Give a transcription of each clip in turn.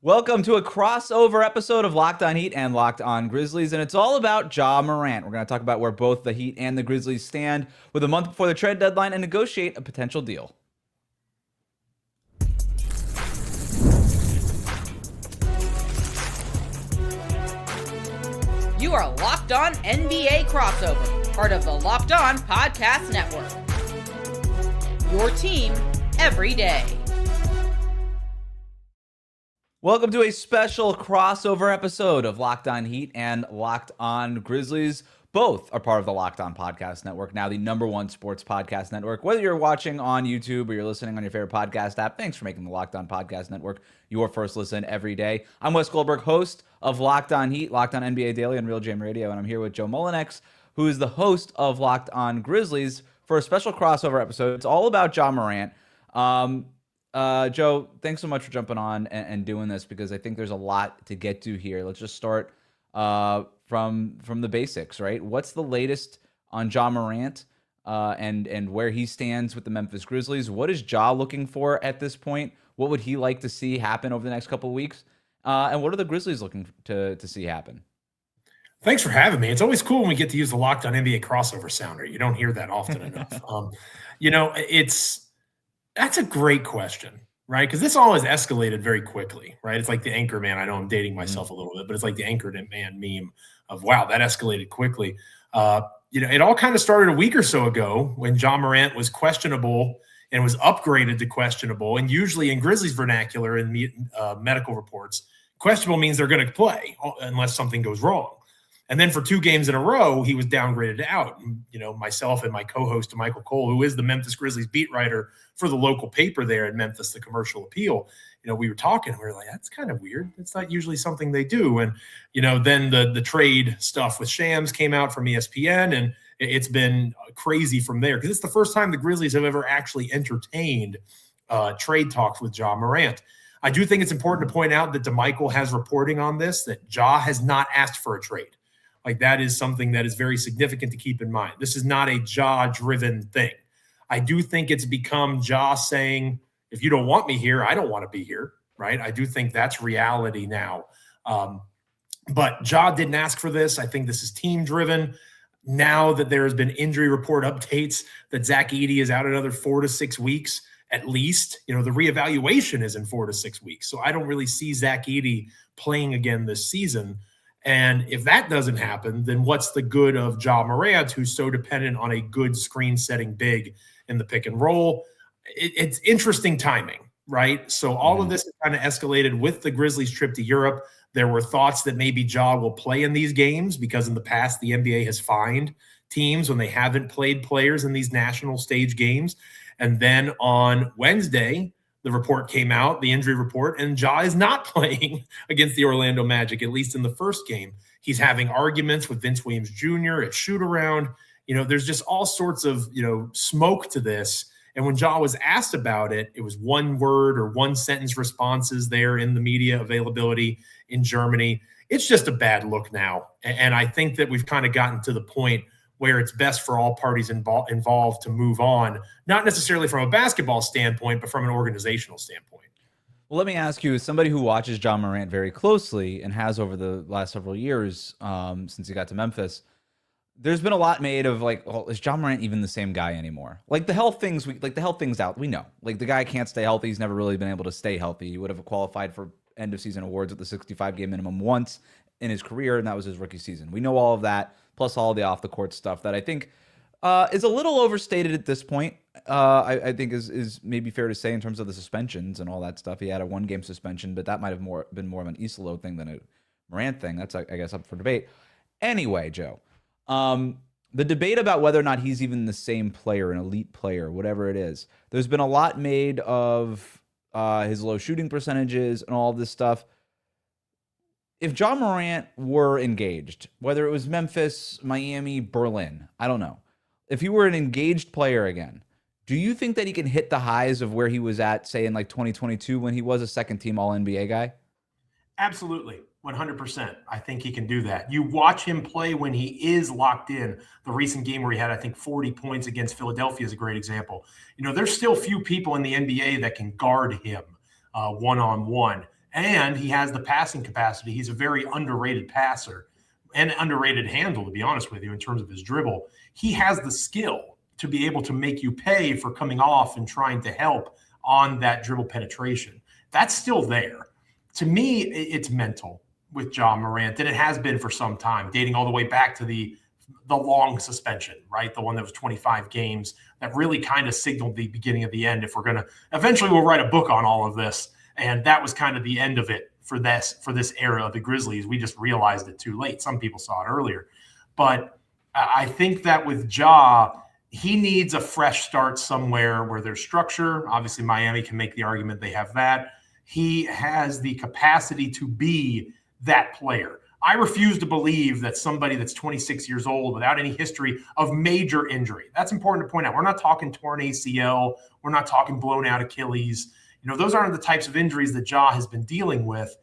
Welcome to a crossover episode of Locked On Heat and Locked On Grizzlies, and it's all about Ja Morant. We're going to talk about where both the Heat and the Grizzlies stand with a month before the trade deadline and negotiate a potential deal. You are Locked On NBA Crossover, part of the Locked On Podcast Network. Your team every day. Welcome to a special crossover episode of Locked On Heat and Locked On Grizzlies. Both are part of the Locked On Podcast Network, now the #1 sports podcast network. Whether you're watching on YouTube or you're listening on your favorite podcast app, thanks for making the Locked On Podcast Network your first listen every day. I'm Wes Goldberg, host of Locked On Heat, Locked On NBA Daily on Real Jam Radio, and I'm here with Joe Mullinax, who is the host of Locked On Grizzlies, for a special crossover episode. It's all about Ja Morant. Joe, thanks so much for jumping on and doing this, because I think there's a lot to get to here. Let's just start from the basics, right? What's the latest on Ja Morant and where he stands with the Memphis Grizzlies? What is Ja looking for at this point? What would he like to see happen over the next couple of weeks? And what are the Grizzlies looking to see happen? Thanks for having me. It's always cool when we get to use the Locked On NBA crossover sounder. You don't hear that often enough. That's a great question, right? Because this all has escalated very quickly, right? It's like the anchor man. I know I'm dating myself a little bit, but it's like the anchor man meme of, wow, that escalated quickly. It all kind of started a week or so ago when Ja Morant was questionable and was upgraded to questionable. And usually in Grizzlies vernacular in medical reports, questionable means they're going to play unless something goes wrong. And then for 2 games in a row, he was downgraded to out. And, myself and my co-host, Michael Cole, who is the Memphis Grizzlies beat writer for the local paper there in Memphis, the Commercial Appeal, we were talking and we were like, that's kind of weird. It's not usually something they do. And, then the trade stuff with Shams came out from ESPN, and it's been crazy from there, because it's the first time the Grizzlies have ever actually entertained trade talks with Ja Morant. I do think it's important to point out that DeMichael has reporting on this, that Ja has not asked for a trade. Like, that is something that is very significant to keep in mind. This is not a Ja-driven thing. I do think it's become Ja saying, if you don't want me here, I don't want to be here, right? I do think that's reality now. But Ja didn't ask for this. I think this is team-driven. Now that there has been injury report updates that Zach Edey is out another 4 to 6 weeks, at least, the reevaluation is in 4 to 6 weeks. So I don't really see Zach Edey playing again this season. And if that doesn't happen, then what's the good of Ja Morant, who's so dependent on a good screen-setting big in the pick and roll? It's interesting timing, right? So all of this has kind of escalated with the Grizzlies' trip to Europe. There were thoughts that maybe Ja will play in these games, because in the past the NBA has fined teams when they haven't played players in these national stage games. And then on Wednesday, the report came out, the injury report, and Ja is not playing against the Orlando Magic, at least in the first game. He's having arguments with Vince Williams Jr. at shoot-around. There's just all sorts of, smoke to this. And when Ja was asked about it, it was one word or one sentence responses there in the media availability in Germany. It's just a bad look now. And I think that we've kind of gotten to the point where it's best for all parties involved to move on, not necessarily from a basketball standpoint, but from an organizational standpoint. Well, let me ask you, as somebody who watches Ja Morant very closely and has over the last several years since he got to Memphis, there's been a lot made of, like, well, is Ja Morant even the same guy anymore? Like, the health things out, we know. Like, the guy can't stay healthy. He's never really been able to stay healthy. He would have qualified for end-of-season awards with the 65-game minimum once in his career, and that was his rookie season. We know all of that, plus all the off-the-court stuff that I think is a little overstated at this point. I think is maybe fair to say, in terms of the suspensions and all that stuff. He had a 1-game suspension, but that might have been more of an Isolo thing than a Morant thing. That's, I guess, up for debate. Anyway, Joe, the debate about whether or not he's even the same player, an elite player, whatever it is, there's been a lot made of his low shooting percentages and all this stuff. If Ja Morant were engaged, whether it was Memphis, Miami, Berlin, I don't know. If he were an engaged player again, do you think that he can hit the highs of where he was at, say, in like 2022 when he was a second-team All-NBA guy? Absolutely. 100%. I think he can do that. You watch him play when he is locked in. The recent game where he had, I think, 40 points against Philadelphia is a great example. There's still few people in the NBA that can guard him one-on-one. and he has the passing capacity. He's a very underrated passer and underrated handle, to be honest with you, in terms of his dribble. He has the skill to be able to make you pay for coming off and trying to help on that dribble penetration. That's still there. To me, it's mental with Ja Morant, and it has been for some time, dating all the way back to the long suspension, right? The one that was 25 games that really kind of signaled the beginning of the end. If we're going to, eventually we'll write a book on all of this. And that was kind of the end of it for this era of the Grizzlies. We just realized it too late. Some people saw it earlier. But I think that with Ja, he needs a fresh start somewhere where there's structure. Obviously, Miami can make the argument they have that. He has the capacity to be that player. I refuse to believe that somebody that's 26 years old without any history of major injury. That's important to point out. We're not talking torn ACL. We're not talking blown out Achilles. Those aren't the types of injuries that Ja has been dealing with.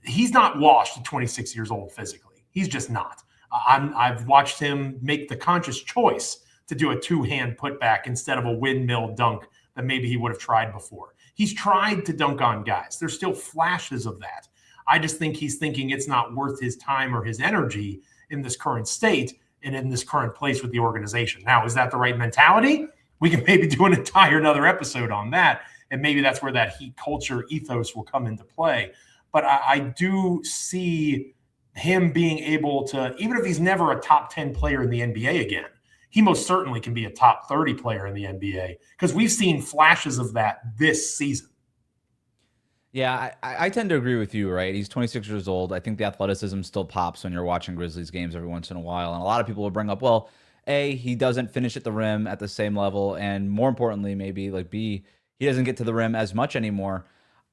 He's not washed at 26 years old physically. He's just not. I've watched him make the conscious choice to do a two-hand putback instead of a windmill dunk that maybe he would have tried before. He's tried to dunk on guys. There's still flashes of that. I just think he's thinking it's not worth his time or his energy in this current state and in this current place with the organization. Now, is that the right mentality? We can maybe do an entire another episode on that. And maybe that's where that Heat culture ethos will come into play. But I do see him being able to, even if he's never a top 10 player in the NBA again, he most certainly can be a top 30 player in the NBA because we've seen flashes of that this season. Yeah, I tend to agree with you, right? He's 26 years old. I think the athleticism still pops when you're watching Grizzlies games every once in a while. And a lot of people will bring up, well, A, he doesn't finish at the rim at the same level. And more importantly, maybe like B, he doesn't get to the rim as much anymore.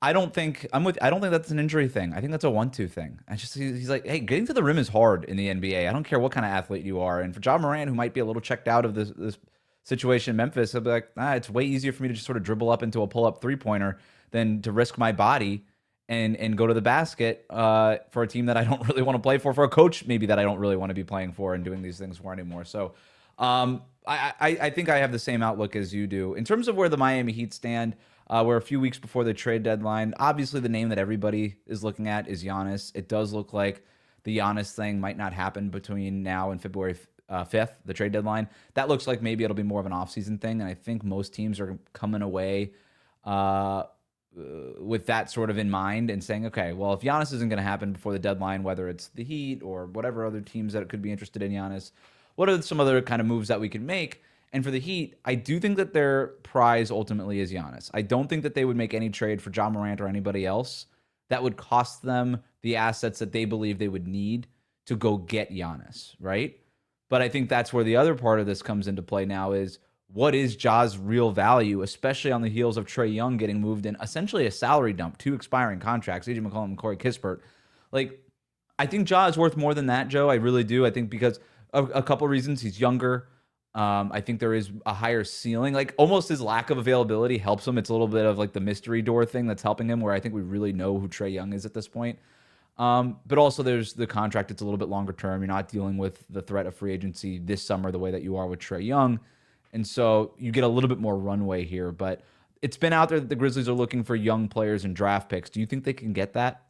I don't think that's an injury thing. I think that's a 1-2 thing. He's like, hey, getting to the rim is hard in the NBA. I don't care what kind of athlete you are. And for Ja Morant, who might be a little checked out of this situation in Memphis, he'll be like, it's way easier for me to just sort of dribble up into a pull-up three-pointer than to risk my body and go to the basket for a team that I don't really want to play for a coach maybe that I don't really want to be playing for and doing these things for anymore. So I think I have the same outlook as you do. In terms of where the Miami Heat stand, we're a few weeks before the trade deadline. Obviously, the name that everybody is looking at is Giannis. It does look like the Giannis thing might not happen between now and February 5th, the trade deadline. That looks like maybe it'll be more of an offseason thing, and I think most teams are coming away with that sort of in mind and saying, okay, well, if Giannis isn't going to happen before the deadline, whether it's the Heat or whatever other teams that could be interested in Giannis, what are some other kind of moves that we can make? And for the Heat, I do think that their prize ultimately is Giannis. I don't think that they would make any trade for Ja Morant or anybody else that would cost them the assets that they believe they would need to go get Giannis, right? But I think that's where the other part of this comes into play now is, what is Ja's real value, especially on the heels of Trae Young getting moved in essentially a salary dump, 2 expiring contracts, A.J. McCollum and Corey Kispert. Like, I think Ja is worth more than that, Joe. I really do. I think because of a couple of reasons. He's younger. I think there is a higher ceiling. Like, almost his lack of availability helps him. It's a little bit of like the mystery door thing that's helping him, where I think we really know who Trae Young is at this point. But also there's the contract. It's a little bit longer term. You're not dealing with the threat of free agency this summer the way that you are with Trae Young. And so you get a little bit more runway here. But it's been out there that the Grizzlies are looking for young players and draft picks. Do you think they can get that?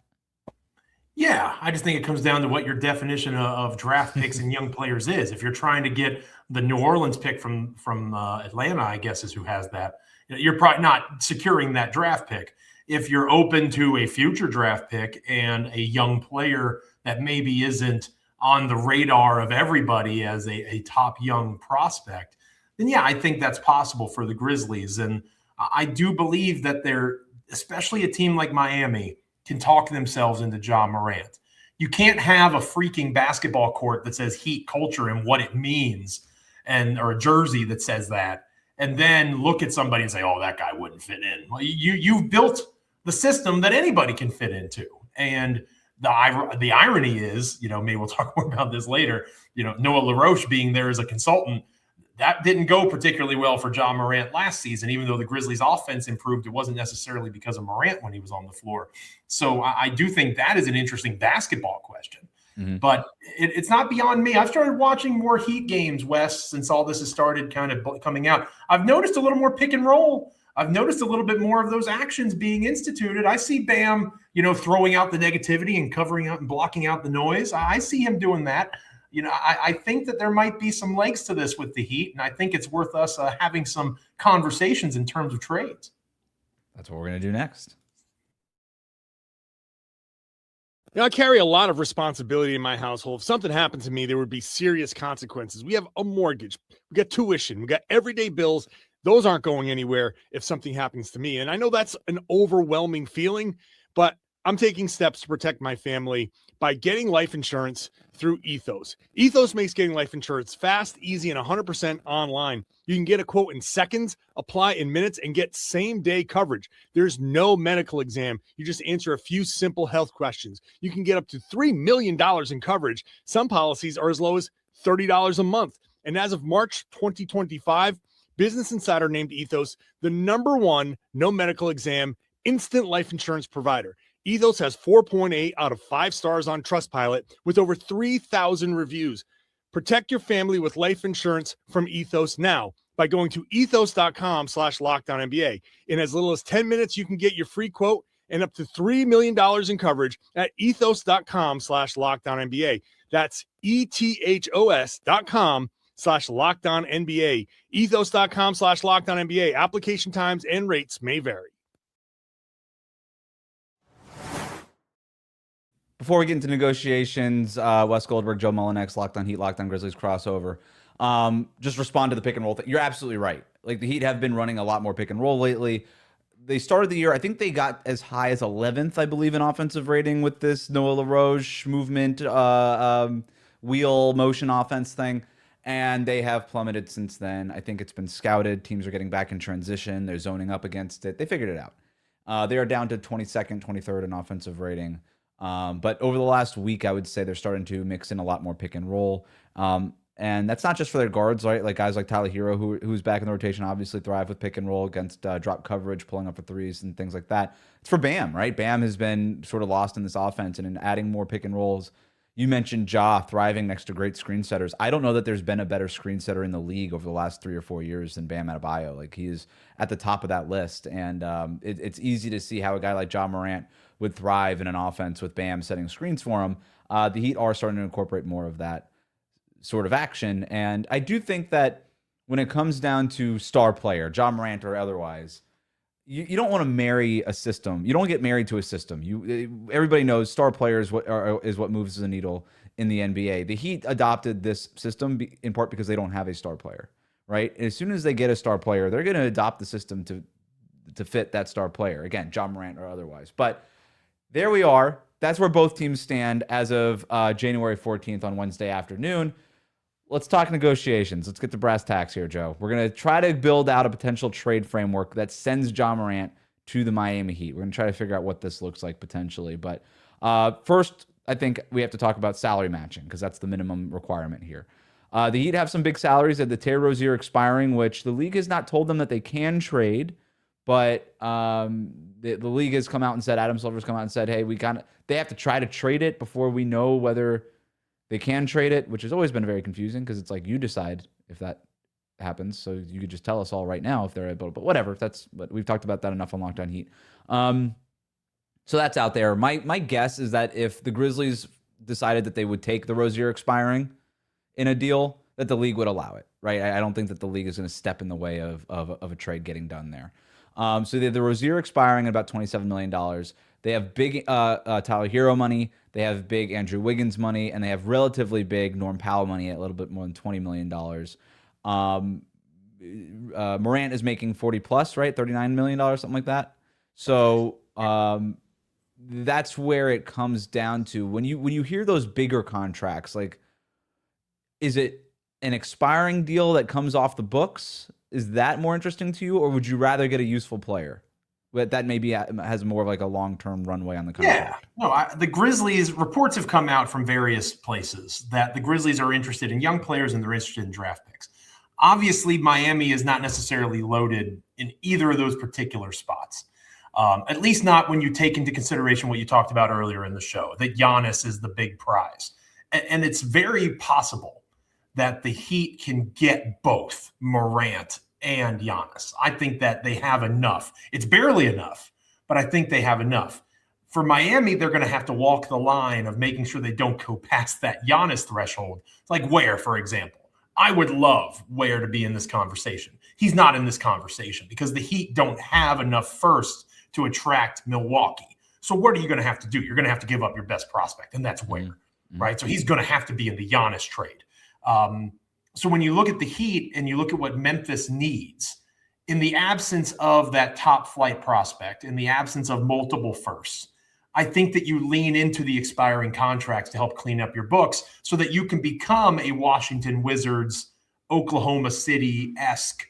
Yeah, I just think it comes down to what your definition of draft picks and young players is. If you're trying to get the New Orleans pick from Atlanta, I guess is who has that, you're probably not securing that draft pick. If you're open to a future draft pick and a young player that maybe isn't on the radar of everybody as a top young prospect, then yeah, I think that's possible for the Grizzlies. And I do believe that they're, especially a team like Miami, can talk themselves into Ja Morant. You can't have a freaking basketball court that says Heat culture and what it means, or a jersey that says that, and then look at somebody and say, oh, that guy wouldn't fit in. Well, you've built the system that anybody can fit into. And the irony is, maybe we'll talk more about this later, Noah LaRoche being there as a consultant, that didn't go particularly well for Ja Morant last season. Even though the Grizzlies' offense improved, it wasn't necessarily because of Morant when he was on the floor. So I do think that is an interesting basketball question. Mm-hmm. But it's not beyond me. I've started watching more Heat games, Wes, since all this has started kind of coming out. I've noticed a little more pick and roll. I've noticed a little bit more of those actions being instituted. I see Bam, throwing out the negativity and covering up and blocking out the noise. I see him doing that. I think that there might be some legs to this with the Heat, and I think it's worth us having some conversations in terms of trades. That's what we're going to do next. I carry a lot of responsibility in my household. If something happened to me, there would be serious consequences. We have a mortgage. We got tuition. We got everyday bills. Those aren't going anywhere if something happens to me. And I know that's an overwhelming feeling, but I'm taking steps to protect my family by getting life insurance through Ethos. Ethos makes getting life insurance fast, easy, and 100% online. You can get a quote in seconds, apply in minutes, and get same-day coverage. There's no medical exam. You just answer a few simple health questions. You can get up to $3 million in coverage. Some policies are as low as $30 a month. And as of March 2025, Business Insider named Ethos the #1 no medical exam instant life insurance provider. Ethos has 4.8 out of 5 stars on Trustpilot with over 3,000 reviews. Protect your family with life insurance from Ethos now by going to ethos.com/LocdownNBA. In as little as 10 minutes, you can get your free quote and up to $3 million in coverage at ethos.com/LocdownNBA. That's ethos.com/LocdownNBA. Ethos.com/LocdownNBA. Application times and rates may vary. Before we get into negotiations, Wes Goldberg, Joe Mullinax, Locked On Heat, Locked On Grizzlies crossover. Just respond to the pick and roll thing. You're absolutely right. Like, the Heat have been running a lot more pick and roll lately. They started the year, I think they got as high as 11th, I believe, in offensive rating with this Noah LaRoche movement, wheel motion offense thing. And they have plummeted since then. I think it's been scouted. Teams are getting back in transition. They're zoning up against it. They figured it out. They are down to 22nd, 23rd in offensive rating. But over the last week, I would say they're starting to mix in a lot more pick and roll. And that's not just for their guards, right? Like guys like Tyler Herro, who's back in the rotation, obviously thrive with pick and roll against drop coverage, pulling up for threes and things like that. It's for Bam, right? Bam has been sort of lost in this offense, and in adding more pick and rolls. You mentioned Ja thriving next to great screen setters. I don't know that there's been a better screen setter in the league over the last 3 or 4 years than Bam Adebayo. Like, he is at the top of that list. And it's easy to see how a guy like Ja Morant would thrive in an offense with Bam setting screens for him. The Heat are starting to incorporate more of that sort of action. And I do think that when it comes down to star player, Ja Morant or otherwise, you don't want to marry a system. You don't get married to a system. Everybody knows star players is what moves the needle in the NBA. The Heat adopted this system in part because they don't have a star player, right? As soon as they get a star player, they're going to adopt the system to fit that star player. Again, Ja Morant or otherwise. But there we are. That's where both teams stand as of January 14th on Wednesday afternoon. Let's talk negotiations. Let's get to brass tacks here, Joe. We're going to try to build out a potential trade framework that sends Ja Morant to the Miami Heat. We're going to try to figure out what this looks like potentially. But first, I think we have to talk about salary matching because that's the minimum requirement here. The Heat have some big salaries at the Terry Rozier expiring, which the league has not told them that they can trade. But the league has come out and said, Adam Silver's come out and said, hey, they have to try to trade it before we know whether they can trade it, which has always been very confusing because it's like you decide if that happens. So you could just tell us all right now if they're able, but whatever. But we've talked about that enough on Locked On Heat. So that's out there. My guess is that if the Grizzlies decided that they would take the Rozier expiring in a deal, that the league would allow it, right? I don't think that the league is going to step in the way of a trade getting done there. So they have the Rozier expiring at about $27 million. They have big Tyler Herro money. They have big Andrew Wiggins money. And they have relatively big Norm Powell money at a little bit more than $20 million. Morant is making 40 plus, right? $39 million, something like that. So that's where it comes down to. When you hear those bigger contracts, like, is it an expiring deal that comes off the books? Is that more interesting to you? Or would you rather get a useful player? But that maybe has more of like a long-term runway on the contract. Yeah, no, the Grizzlies, reports have come out from various places that the Grizzlies are interested in young players and they're interested in draft picks. Obviously, Miami is not necessarily loaded in either of those particular spots, at least not when you take into consideration what you talked about earlier in the show, that Giannis is the big prize. And it's very possible that the Heat can get both Morant and Giannis. I think that they have enough. It's barely enough, but I think they have enough. For Miami, they're going to have to walk the line of making sure they don't go past that Giannis threshold. Like Ware, for example. I would love Ware to be in this conversation. He's not in this conversation because the Heat don't have enough first to attract Milwaukee. So what are you going to have to do? You're going to have to give up your best prospect, and that's Ware, right? So he's going to have to be in the Giannis trade. So when you look at the Heat and you look at what Memphis needs, in the absence of that top flight prospect, in the absence of multiple firsts, I think that you lean into the expiring contracts to help clean up your books so that you can become a Washington Wizards, Oklahoma City-esque.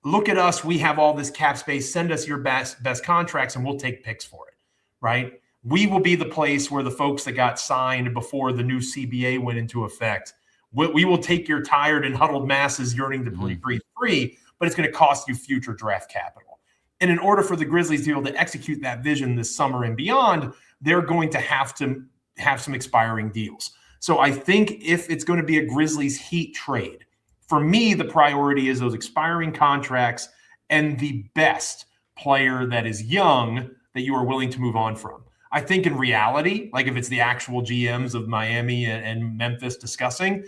Look at us. We have all this cap space. Send us your best contracts and we'll take picks for it, right? We will be the place where the folks that got signed before the new CBA went into effect. We will take your tired and huddled masses yearning to breathe free, but it's going to cost you future draft capital. And in order for the Grizzlies to be able to execute that vision this summer and beyond, they're going to have some expiring deals. So I think if it's going to be a Grizzlies Heat trade, for me, the priority is those expiring contracts and the best player that is young that you are willing to move on from. I think in reality, like if it's the actual GMs of Miami and Memphis discussing,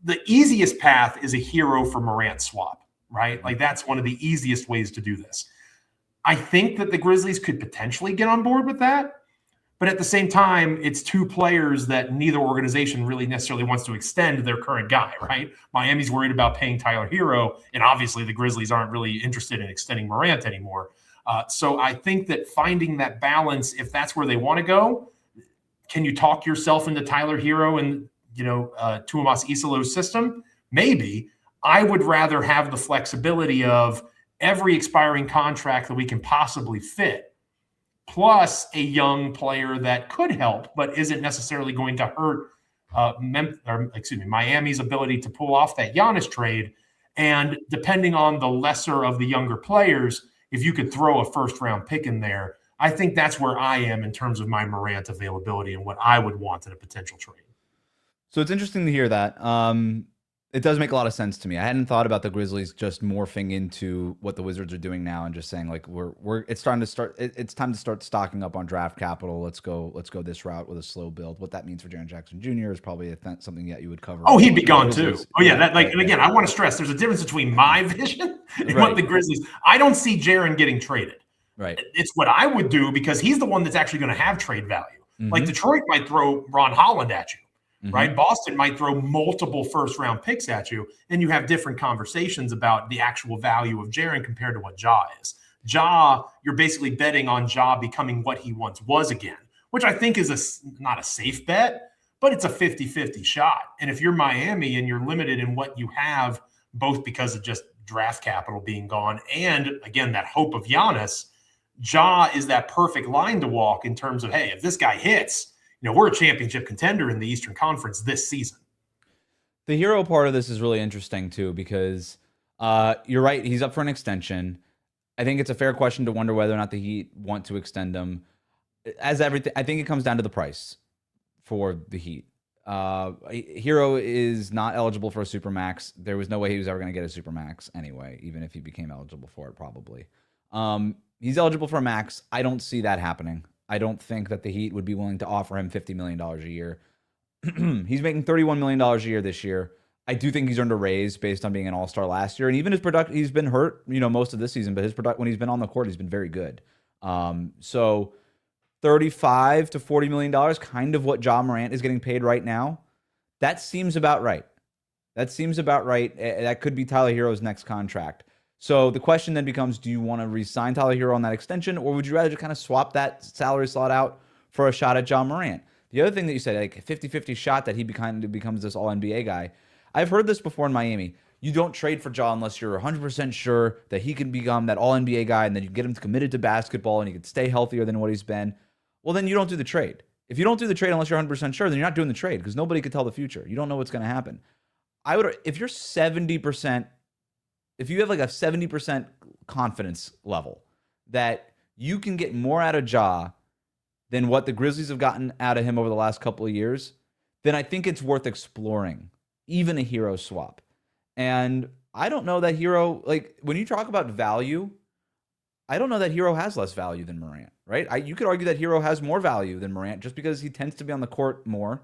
the easiest path is a Herro for Morant swap, right? Like that's one of the easiest ways to do this. I think that the Grizzlies could potentially get on board with that. But at the same time, it's two players that neither organization really necessarily wants to extend their current guy, right? Miami's worried about paying Tyler Herro, and obviously the Grizzlies aren't really interested in extending Morant anymore. So I think that finding that balance, if that's where they want to go, can you talk yourself into Tyler Herro and Tuomas Isolo's system? Maybe. I would rather have the flexibility of every expiring contract that we can possibly fit, plus a young player that could help, but isn't necessarily going to hurt Miami's ability to pull off that Giannis trade. And depending on the lesser of the younger players, if you could throw a first-round pick in there, I think that's where I am in terms of my Morant availability and what I would want in a potential trade. So it's interesting to hear that. It does make a lot of sense to me. I hadn't thought about the Grizzlies just morphing into what the Wizards are doing now and just saying like it's time to start stocking up on draft capital. Let's go this route with a slow build. What that means for Jaren Jackson Jr. is probably something that you would cover. Oh, he'd be gone too. Oh yeah, and again, I want to stress there's a difference between my vision and what the Grizzlies. I don't see Jaren getting traded. Right. It's what I would do because he's the one that's actually going to have trade value. Like Detroit might throw Ron Holland at you. Right? Boston might throw multiple first-round picks at you, and you have different conversations about the actual value of Jaren compared to what Ja is. Ja, you're basically betting on Ja becoming what he once was again, which I think is not a safe bet, but it's a 50-50 shot. And if you're Miami and you're limited in what you have, both because of just draft capital being gone and, again, that hope of Giannis, Ja is that perfect line to walk in terms of, hey, if this guy hits – we're a championship contender in the Eastern Conference this season. The Herro part of this is really interesting too, because you're right. He's up for an extension. I think it's a fair question to wonder whether or not the Heat want to extend him. As everything, I think it comes down to the price for the Heat. Herro is not eligible for a Supermax. There was no way he was ever going to get a Supermax anyway, even if he became eligible for it, probably. He's eligible for a max. I don't see that happening. I don't think that the Heat would be willing to offer him $50 million a year. He's making $31 million a year this year. I do think he's earned a raise based on being an all-star last year. And even his production, he's been hurt, most of this season, but his production, when he's been on the court, he's been very good. So $35 to $40 million, kind of what Ja Morant is getting paid right now. That seems about right. That could be Tyler Herro's next contract. So the question then becomes, do you want to re-sign Tyler Herro on that extension, or would you rather just kind of swap that salary slot out for a shot at Ja Morant? The other thing that you said, like a 50-50 shot that he kind of becomes this all-NBA guy. I've heard this before in Miami. You don't trade for Ja unless you're 100% sure that he can become that all-NBA guy, and then you get him committed to basketball and he can stay healthier than what he's been. Well, then you don't do the trade. If you don't do the trade unless you're 100% sure, then you're not doing the trade because nobody could tell the future. You don't know what's going to happen. If you're 70%, if you have like a 70% confidence level that you can get more out of Ja than what the Grizzlies have gotten out of him over the last couple of years, then I think it's worth exploring, even a Herro swap. And I don't know that Herro, like when you talk about value, I don't know that Herro has less value than Morant right? You could argue that Herro has more value than Morant just because he tends to be on the court more.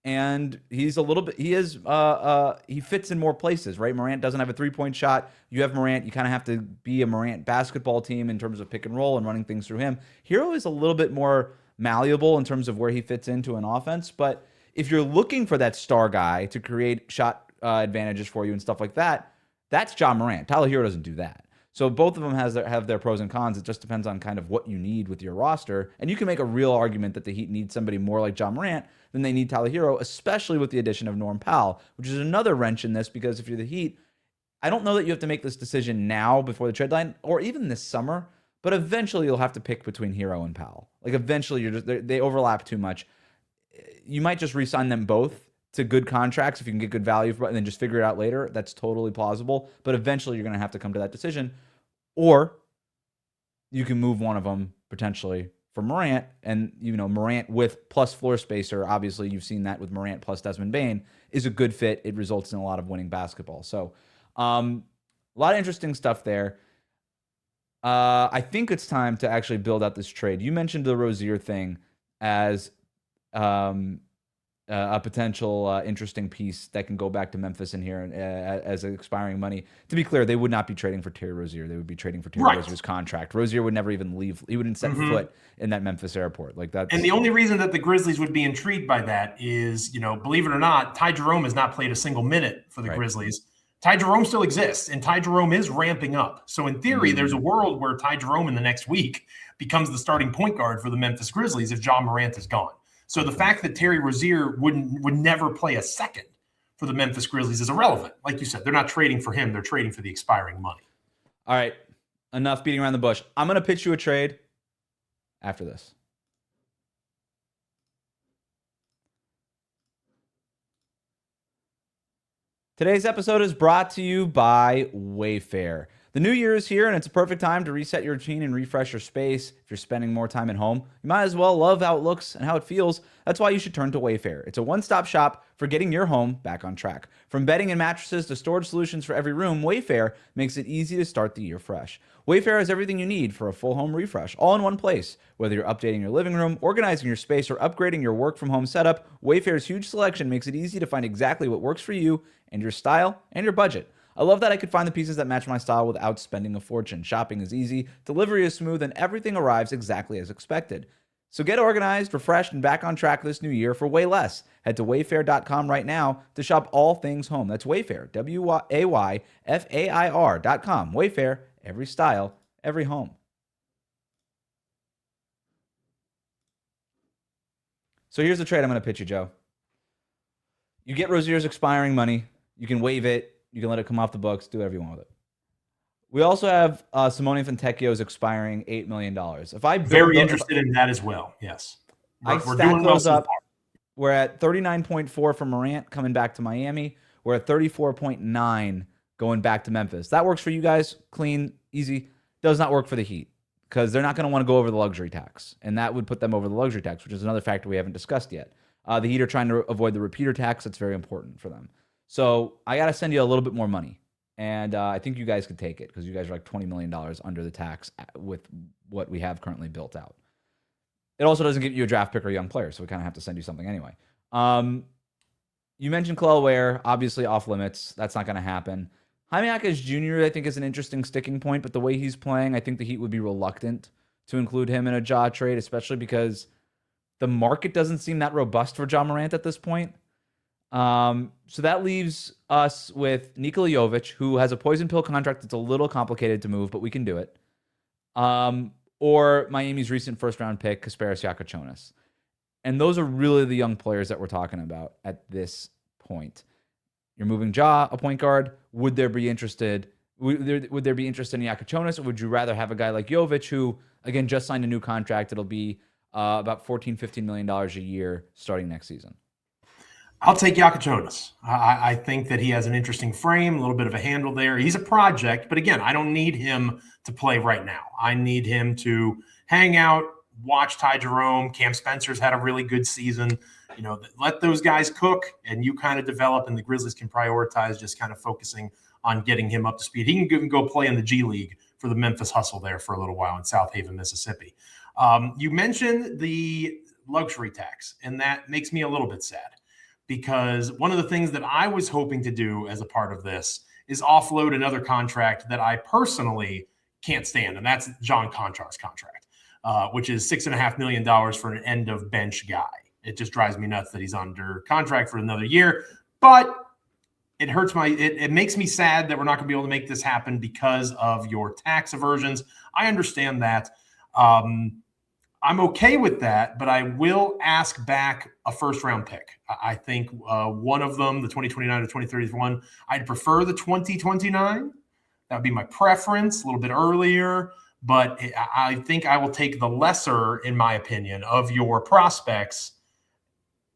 And he's a little bit, he fits in more places, right? Morant doesn't have a 3-point shot. You have Morant. You kind of have to be a Morant basketball team in terms of pick and roll and running things through him. Herro is a little bit more malleable in terms of where he fits into an offense. But if you're looking for that star guy to create shot advantages for you and stuff like that, that's Ja Morant. Tyler Herro doesn't do that. So both of them have their pros and cons. It just depends on kind of what you need with your roster. And you can make a real argument that the Heat need somebody more like Ja Morant than they need Tyler Herro, especially with the addition of Norm Powell, which is another wrench in this because if you're the Heat, I don't know that you have to make this decision now before the trade line or even this summer, but eventually you'll have to pick between Herro and Powell. Like eventually they overlap too much. You might just re-sign them both to good contracts if you can get good value for, and then just figure it out later. That's totally plausible. But eventually you're going to have to come to that decision. Or you can move one of them potentially for Morant, and Morant with plus floor spacer. Obviously, you've seen that with Morant plus Desmond Bane is a good fit. It results in a lot of winning basketball. So, a lot of interesting stuff there. I think it's time to actually build out this trade. You mentioned the Rozier thing as a potential interesting piece that can go back to Memphis in here as expiring money. To be clear, they would not be trading for Terry Rozier. They would be trading for Terry Rozier's contract. Rozier would never even leave. He wouldn't set foot in that Memphis airport. Like that. And the only reason that the Grizzlies would be intrigued by that is, believe it or not, Ty Jerome has not played a single minute for the Grizzlies. Ty Jerome still exists, and Ty Jerome is ramping up. So in theory, there's a world where Ty Jerome in the next week becomes the starting point guard for the Memphis Grizzlies if Ja Morant is gone. So the fact that Terry Rozier would never play a second for the Memphis Grizzlies is irrelevant. Like you said, they're not trading for him. They're trading for the expiring money. All right. Enough beating around the bush. I'm going to pitch you a trade after this. Today's episode is brought to you by Wayfair. The new year is here, and it's a perfect time to reset your routine and refresh your space. If you're spending more time at home, you might as well love how it looks and how it feels. That's why you should turn to Wayfair. It's a one-stop shop for getting your home back on track. From bedding and mattresses to storage solutions for every room, Wayfair makes it easy to start the year fresh. Wayfair has everything you need for a full home refresh, all in one place. Whether you're updating your living room, organizing your space, or upgrading your work-from-home setup, Wayfair's huge selection makes it easy to find exactly what works for you and your style and your budget. I love that I could find the pieces that match my style without spending a fortune. Shopping is easy, delivery is smooth, and everything arrives exactly as expected. So get organized, refreshed, and back on track this new year for way less. Head to wayfair.com right now to shop all things home. That's Wayfair, WAYFAIR.com. Wayfair, every style, every home. So here's the trade I'm going to pitch you, Joe. You get Rozier's expiring money. You can waive it. You can let it come off the books, do whatever you want with it. We also have Simone Fontecchio's expiring $8 million. If I very interested in that as well, yes. We're stack those up. We're at 39.4 for Morant coming back to Miami. We're at 34.9 going back to Memphis. That works for you guys, clean, easy. Does not work for the Heat because they're not going to want to go over the luxury tax, and that would put them over the luxury tax, which is another factor we haven't discussed yet. The Heat are trying to avoid the repeater tax. That's very important for them. So I got to send you a little bit more money. And I think you guys could take it because you guys are like $20 million under the tax with what we have currently built out. It also doesn't give you a draft pick or a young player, so we kind of have to send you something anyway. You mentioned Kel'el, obviously off limits. That's not going to happen. Jaime Jaquez Jr., I think, is an interesting sticking point, but the way he's playing, I think the Heat would be reluctant to include him in a Ja trade, especially because the market doesn't seem that robust for Ja Morant at this point. So that leaves us with Nikola Jovic, who has a poison pill contract that's a little complicated to move, but we can do it. Or Miami's recent first-round pick, Kasparas Jakubonis. And those are really the young players that we're talking about at this point. You're moving Ja, a point guard. Would there be interest in Jakubonis, or would you rather have a guy like Jovic, who, again, just signed a new contract? It'll be about $14-15 million a year starting next season. I'll take Jakubonis. I think that he has an interesting frame, a little bit of a handle there. He's a project, but again, I don't need him to play right now. I need him to hang out, watch Ty Jerome. Cam Spencer's had a really good season. Let those guys cook, and you kind of develop, and the Grizzlies can prioritize just kind of focusing on getting him up to speed. He can go play in the G League for the Memphis Hustle there for a little while in South Haven, Mississippi. You mentioned the luxury tax, and that makes me a little bit sad because one of the things that I was hoping to do as a part of this is offload another contract that I personally can't stand, and that's John Konchar's contract, which is $6.5 million for an end of bench guy. It just drives me nuts that he's under contract for another year, but it hurts it makes me sad that we're not going to be able to make this happen because of your tax aversions. I understand that. I'm okay with that, but I will ask back a first-round pick. I think one of them, the 2029 or 2031, I'd prefer the 2029. That would be my preference, a little bit earlier. But I think I will take the lesser, in my opinion, of your prospects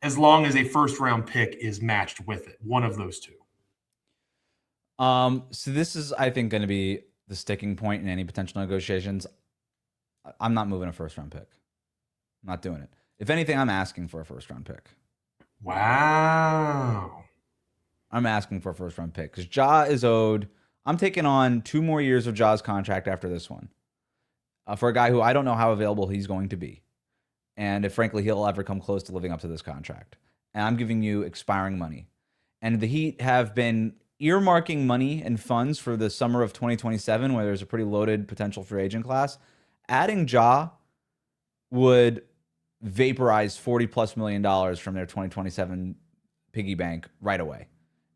as long as a first-round pick is matched with it, one of those two. So this is, I think, going to be the sticking point in any potential negotiations. I'm not moving a first-round pick. I'm not doing it. If anything, I'm asking for a first-round pick. Wow. I'm asking for a first-round pick because Ja is owed. I'm taking on 2 more years of Ja's contract after this one for a guy who I don't know how available he's going to be. And if, frankly, he'll ever come close to living up to this contract. And I'm giving you expiring money. And the Heat have been earmarking money and funds for the summer of 2027, where there's a pretty loaded potential free agent class. Adding Ja would vaporize $40+ million from their 2027 piggy bank right away.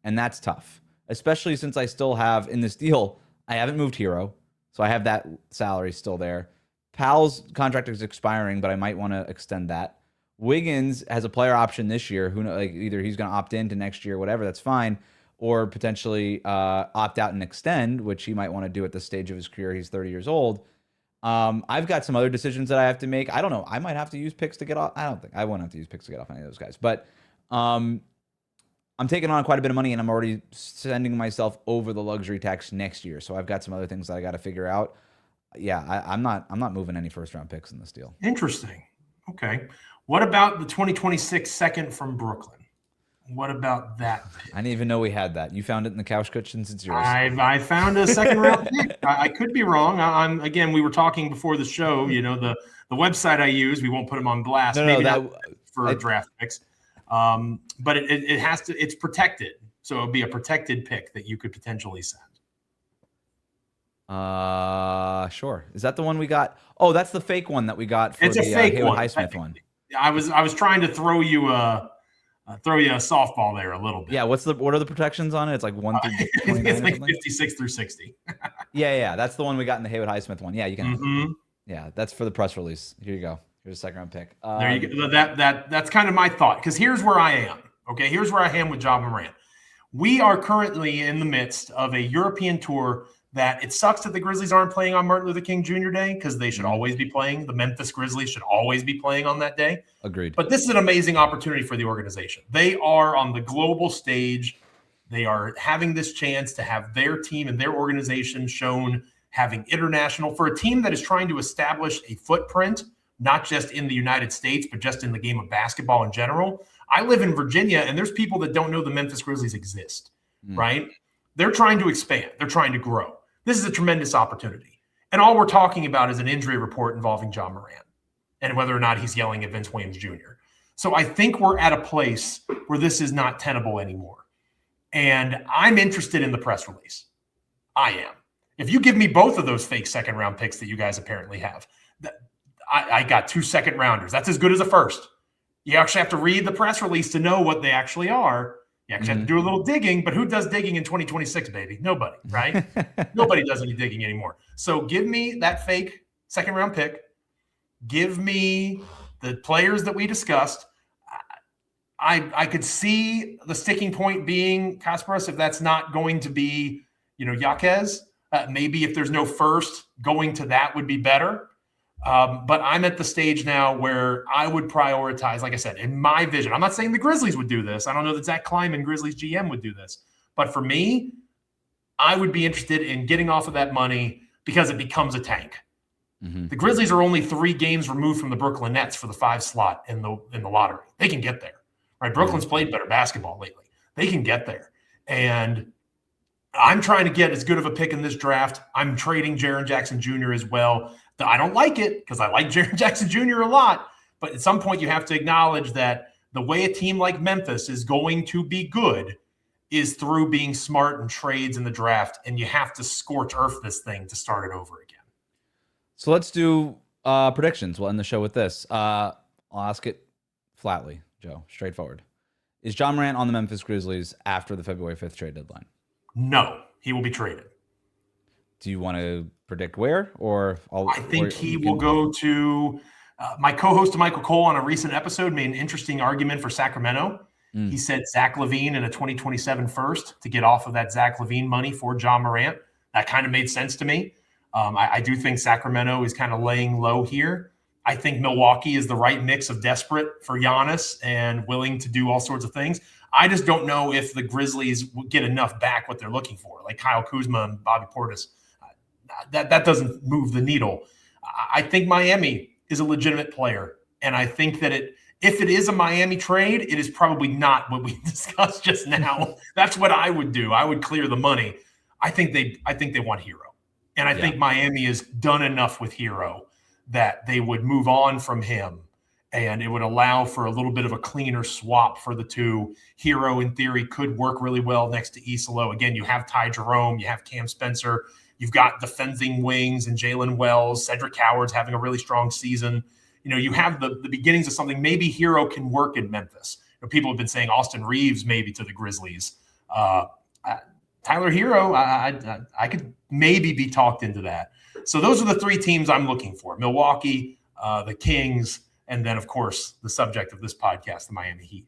And that's tough, especially since I still have in this deal, I haven't moved Herro, so I have that salary still there. Powell's contract is expiring, but I might want to extend that. Wiggins has a player option this year. Who knows, like either he's going to opt into next year, whatever, that's fine, or potentially opt out and extend, which he might want to do at this stage of his career. He's 30 years old. I've got some other decisions that I have to make. I don't know. I might have to use picks to get off. I don't think I won't have to use picks to get off any of those guys. But I'm taking on quite a bit of money, and I'm already sending myself over the luxury tax next year. So I've got some other things that I got to figure out. Yeah, I'm not moving any first-round picks in this deal. Interesting. Okay. What about the 2026 second from Brooklyn? What about that pick? I didn't even know we had that. You found it in the couch cushions. It's yours. I found a second round pick. I could be wrong. Again, we were talking before the show. You know, the website I use, we won't put them on blast. Maybe not for draft picks. But it has to. It's protected, so it would be a protected pick that you could potentially send. Sure. Is that the one we got? Oh, that's the fake one that we got for it's the a fake Haywood one. Highsmith one. I was trying to throw you a softball there a little bit. Yeah. What are the protections on it? It's like 1 through 29 it's like or something? 56 through 60. Yeah. That's the one we got in the Haywood Highsmith one. Yeah, you can. Mm-hmm. Yeah, that's for the press release. Here you go. Here's a second round pick. There you go. That's kind of my thought, because here's where I am. Okay, here's where I am with Ja Morant. We are currently in the midst of a European tour that it sucks that the Grizzlies aren't playing on Martin Luther King Jr. Day, because they should always be playing. The Memphis Grizzlies should always be playing on that day. Agreed. But this is an amazing opportunity for the organization. They are on the global stage. They are having this chance to have their team and their organization shown having international, for a team that is trying to establish a footprint, not just in the United States, but just in the game of basketball in general. I live in Virginia, and there's people that don't know the Memphis Grizzlies exist, right? They're trying to expand. They're trying to grow. This is a tremendous opportunity. And all we're talking about is an injury report involving Ja Morant and whether or not he's yelling at Vince Williams Jr. So I think we're at a place where this is not tenable anymore. And I'm interested in the press release. I am. If you give me both of those fake second-round picks that you guys apparently have, I got 2 second-rounders. That's as good as a first. You actually have to read the press release to know what they actually are. You actually have to do a little digging, but who does digging in 2026, baby? Nobody, right? Nobody does any digging anymore. So give me that fake second-round pick. Give me the players that we discussed. I could see the sticking point being Kasparas, if that's not going to be, Jaquez. Maybe if there's no first, going to that would be better. But I'm at the stage now where I would prioritize, like I said, in my vision. I'm not saying the Grizzlies would do this. I don't know that Zach Kleiman, Grizzlies GM, would do this. But for me, I would be interested in getting off of that money because it becomes a tank. Mm-hmm. The Grizzlies are only 3 games removed from the Brooklyn Nets for the 5 slot in the lottery. They can get there, right? Brooklyn's played better basketball lately. They can get there. And I'm trying to get as good of a pick in this draft. I'm trading Jaren Jackson Jr. as well. I don't like it because I like Jaren Jackson Jr. a lot. But at some point, you have to acknowledge that the way a team like Memphis is going to be good is through being smart and trades in the draft. And you have to scorch earth this thing to start it over again. So let's do predictions. We'll end the show with this. I'll ask it flatly, Joe, straightforward. Is Ja Morant on the Memphis Grizzlies after the February 5th trade deadline? No, he will be traded. Do you want to predict where? I think he will go to my co-host Michael Cole on a recent episode made an interesting argument for Sacramento. He said Zach LaVine in a 2027 first to get off of that Zach LaVine money for Ja Morant. That kind of made sense to me. I do think Sacramento is kind of laying low here. I think Milwaukee is the right mix of desperate for Giannis and willing to do all sorts of things. I just don't know if the Grizzlies will get enough back what they're looking for, like Kyle Kuzma and Bobby Portis. That doesn't move the needle. I think Miami is a legitimate player, and I think that if it is a Miami trade, it is probably not what we discussed just now. That's what I would do. I would clear the money. I think they want Herro, and I think Miami has done enough with Herro that they would move on from him, and it would allow for a little bit of a cleaner swap for the two. Herro, in theory, could work really well next to Isolo. Again, you have Ty Jerome, you have Cam Spencer, you've got defending wings and Jalen Wells, Cedric Howard's having a really strong season. You have the beginnings of something. Maybe Herro can work in Memphis. People have been saying Austin Reeves maybe to the Grizzlies. Tyler Herro, I could maybe be talked into that. So those are the three teams I'm looking for: Milwaukee, the Kings, and then, of course, the subject of this podcast, the Miami Heat.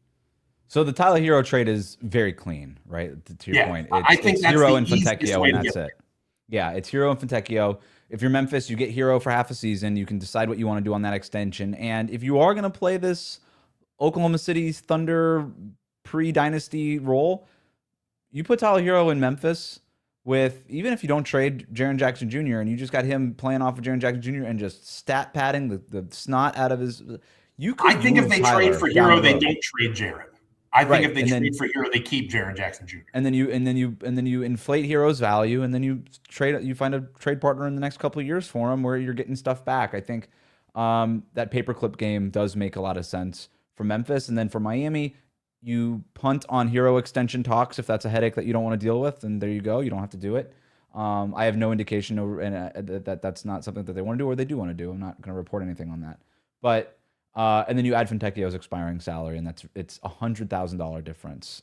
So the Tyler Herro trade is very clean, right? To your point, I think that's Herro the and easiest Fontecchio, way and to that's get it. Yeah, it's Herro and Fontecchio. If you're Memphis, you get Herro for half a season. You can decide what you want to do on that extension. And if you are going to play this Oklahoma City Thunder pre-dynasty role, you put Tyler Herro in Memphis with, even if you don't trade Jaren Jackson Jr. and you just got him playing off of Jaren Jackson Jr. and just stat padding the snot out of his, you could. I think if they trade for Herro, they don't trade Jaren. I think if they trade for Herro, they keep Jaren Jackson Jr. And then you inflate Herro's value, and then you find a trade partner in the next couple of years for him where you're getting stuff back. I think that paperclip game does make a lot of sense for Memphis, and then for Miami, you punt on Herro extension talks if that's a headache that you don't want to deal with, and there you go. You don't have to do it. I have no indication that that's not something that they want to do or they do want to do. I'm not going to report anything on that, but. And then you add Fontecchio's expiring salary, and it's $100,000 difference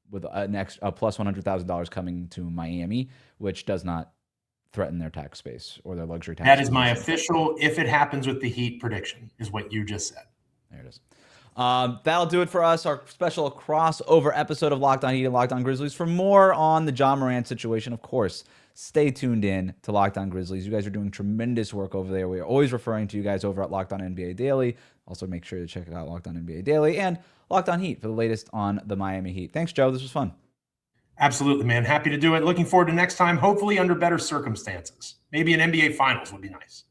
with a plus $100,000 coming to Miami, which does not threaten their tax space or their luxury tax. That is my official, if it happens with the Heat prediction, is what you just said. There it is. That'll do it for us. Our special crossover episode of Locked On Heat and Locked On Grizzlies. For more on the Ja Morant situation, of course, stay tuned in to Locked On Grizzlies. You guys are doing tremendous work over there. We are always referring to you guys over at Locked On NBA Daily. Also, make sure to check out Locked On NBA Daily and Locked On Heat for the latest on the Miami Heat. Thanks, Joe. This was fun. Absolutely, man. Happy to do it. Looking forward to next time, hopefully under better circumstances. Maybe an NBA Finals would be nice.